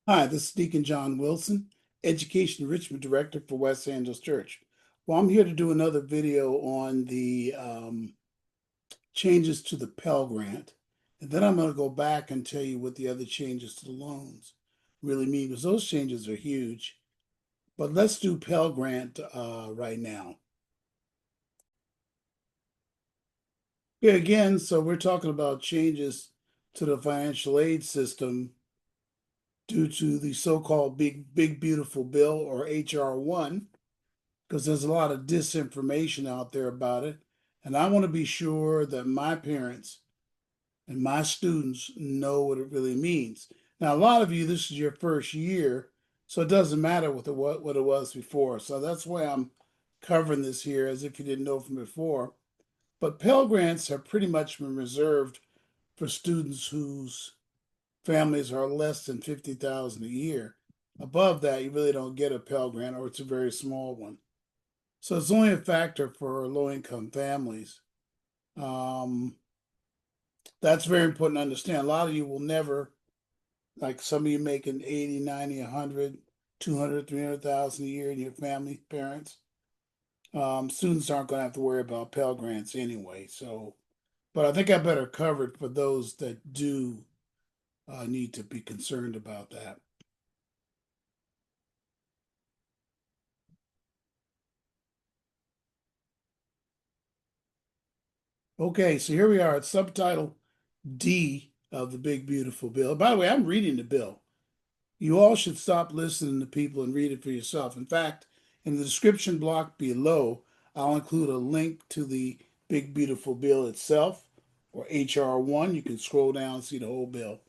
Hi, this is Deacon John Wilson, Education Enrichment Director for West Angeles Church. Well, I'm here to do another video on the changes to the Pell Grant. And then I'm going to go back and tell you what the other changes to the loans really mean, because those changes are huge. But let's do Pell Grant right now. Here again, so we're talking about changes to the financial aid system due to the so-called big beautiful bill, or HR-1, because there's a lot of disinformation out there about it. And I want to be sure that my parents and my students know what it really means. Now, a lot of you, this is your first year, so it doesn't matter what it was before. So that's why I'm covering this here as if you didn't know from before. But Pell Grants have pretty much been reserved for students whose families are less than 50,000 a year. Above that, you really don't get a Pell Grant, or it's a very small one. So it's only a factor for low income families. Um, that's very important to understand. A lot of you will never, like some of you making 80, 90, 100, 200, 300,000 a year in your family, parents. Students aren't going to have to worry about Pell Grants anyway. So, but I think I better cover it for those that do need to be concerned about that. Okay, so here we are at subtitle D of the Big Beautiful Bill. By the way, I'm reading the bill. You all should stop listening to people and read it for yourself. In fact, in the description block below, I'll include a link to the Big Beautiful Bill itself, or HR-1. You can scroll down and see the whole bill.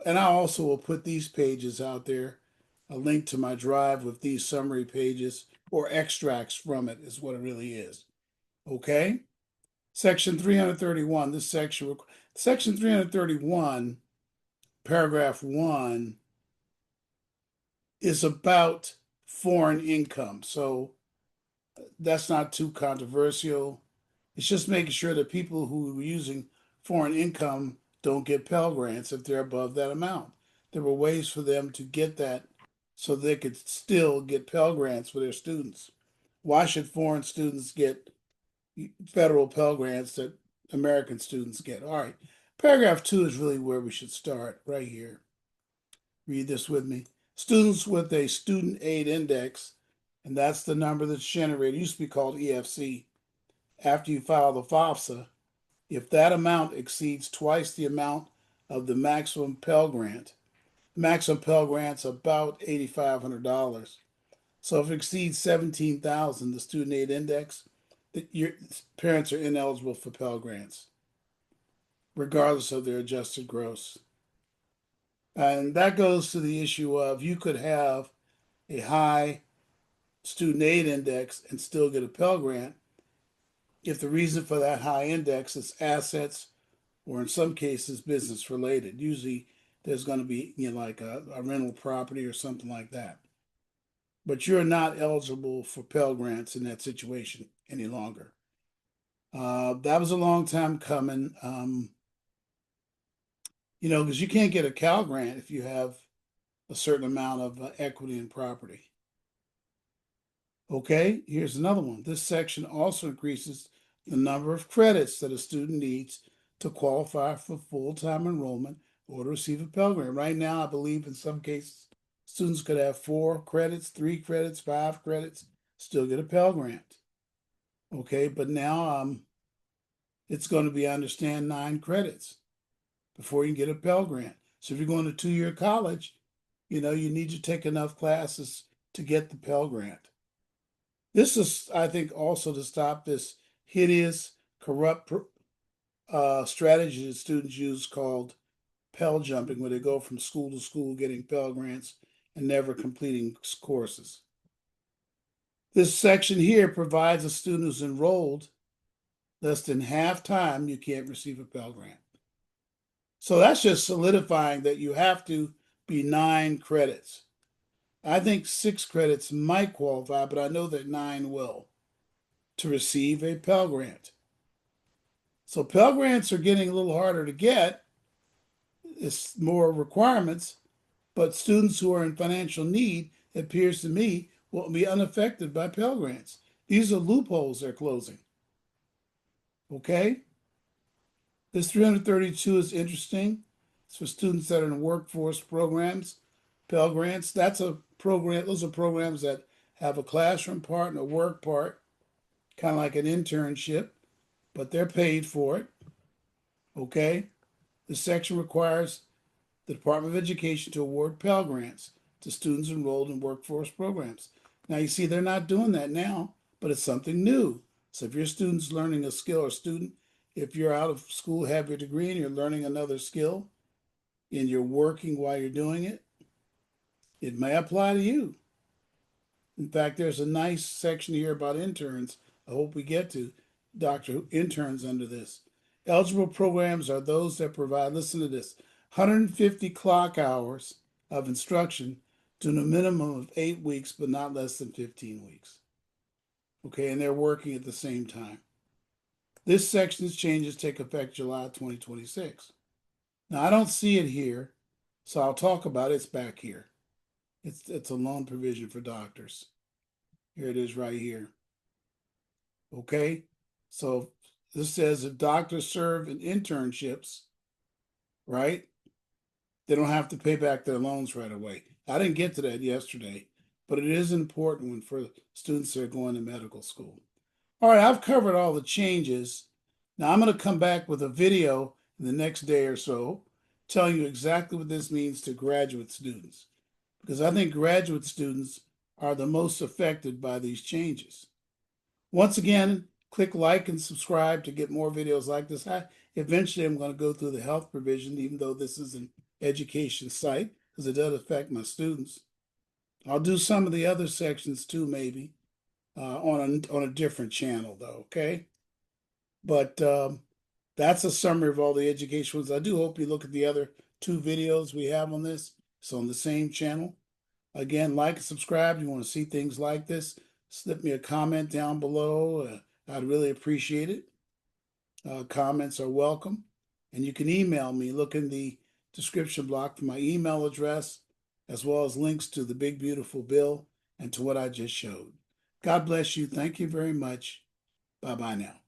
And I also will put these pages out there, a link to my drive with these summary pages, or extracts from it is what it really is. Okay? Section 331, Section 331, paragraph 1, is about foreign income. So that's not too controversial. It's just making sure that people who are using foreign income don't get Pell Grants if they're above that amount. There were ways for them to get that so they could still get Pell Grants for their students. Why should foreign students get federal Pell Grants that American students get? All right. Paragraph 2 is really where we should start, right here. Read this with me. Students with a student aid index, and that's the number that's generated, it used to be called EFC, after you file the FAFSA, if that amount exceeds twice the amount of the maximum Pell Grant. The maximum Pell Grant's about $8,500. So if it exceeds 17,000, the student aid index, your parents are ineligible for Pell Grants, regardless of their adjusted gross. And that goes to the issue of you could have a high student aid index and still get a Pell Grant if the reason for that high index is assets, or in some cases business related. Usually there's going to be, like a rental property or something like that. But you're not eligible for Pell Grants in that situation any longer. That was a long time coming, because you can't get a Cal Grant if you have a certain amount of equity in property. Okay, here's another one. This section also increases the number of credits that a student needs to qualify for full-time enrollment or to receive a Pell Grant. Right now, I believe in some cases, students could have 4 credits, 3 credits, 5 credits, still get a Pell Grant. Okay, but now it's going to be, I understand, 9 credits before you can get a Pell Grant. So if you're going to 2-year college, you need to take enough classes to get the Pell Grant. This is, I think, also to stop this hideous, corrupt strategy that students use called Pell jumping, where they go from school to school getting Pell Grants and never completing courses. This section here provides a student who's enrolled less than half time, you can't receive a Pell Grant. So that's just solidifying that you have to be 9 credits. I think 6 credits might qualify, but I know that 9 will to receive a Pell Grant. So Pell Grants are getting a little harder to get. It's more requirements, But students who are in financial need, it appears to me, will be unaffected by Pell Grants. These are loopholes they're closing. Okay? This 332 is interesting. It's for students that are in workforce programs. Pell Grants, that's a program, those are programs that have a classroom part and a work part, kind of like an internship, but they're paid for it. Okay? This section requires the Department of Education to award Pell Grants to students enrolled in workforce programs. Now, you see, they're not doing that now, but it's something new. So if your student's learning a skill, or student, if you're out of school, have your degree, and you're learning another skill, and you're working while you're doing it, it may apply to you. In fact, there's a nice section here about interns. I hope we get to doctor interns under this. Eligible programs are those that provide, listen to this, 150 clock hours of instruction to a minimum of 8 weeks, but not less than 15 weeks. Okay, and they're working at the same time. This section's changes take effect July 2026. Now, I don't see it here, so I'll talk about it. It's back here. It's a loan provision for doctors. Here it is right here. Okay, so this says if doctors serve in internships, right, they don't have to pay back their loans right away. I didn't get to that yesterday, but it is an important one for students that are going to medical school. All right, I've covered all the changes. Now I'm going to come back with a video in the next day or so telling you exactly what this means to graduate students, because I think graduate students are the most affected by these changes. Once again, click like and subscribe to get more videos like this. Eventually, I'm going to go through the health provision, even though this is an education site, because it does affect my students. I'll do some of the other sections too, maybe on a different channel, though. Okay, but that's a summary of all the education ones. I do hope you look at the other two videos we have on this. It's on the same channel. Again, like and subscribe. You want to see things like this, slip me a comment down below. I'd really appreciate it. Comments are welcome. And you can email me. Look in the description block for my email address, as well as links to the big, beautiful bill and to what I just showed. God bless you. Thank you very much. Bye bye now.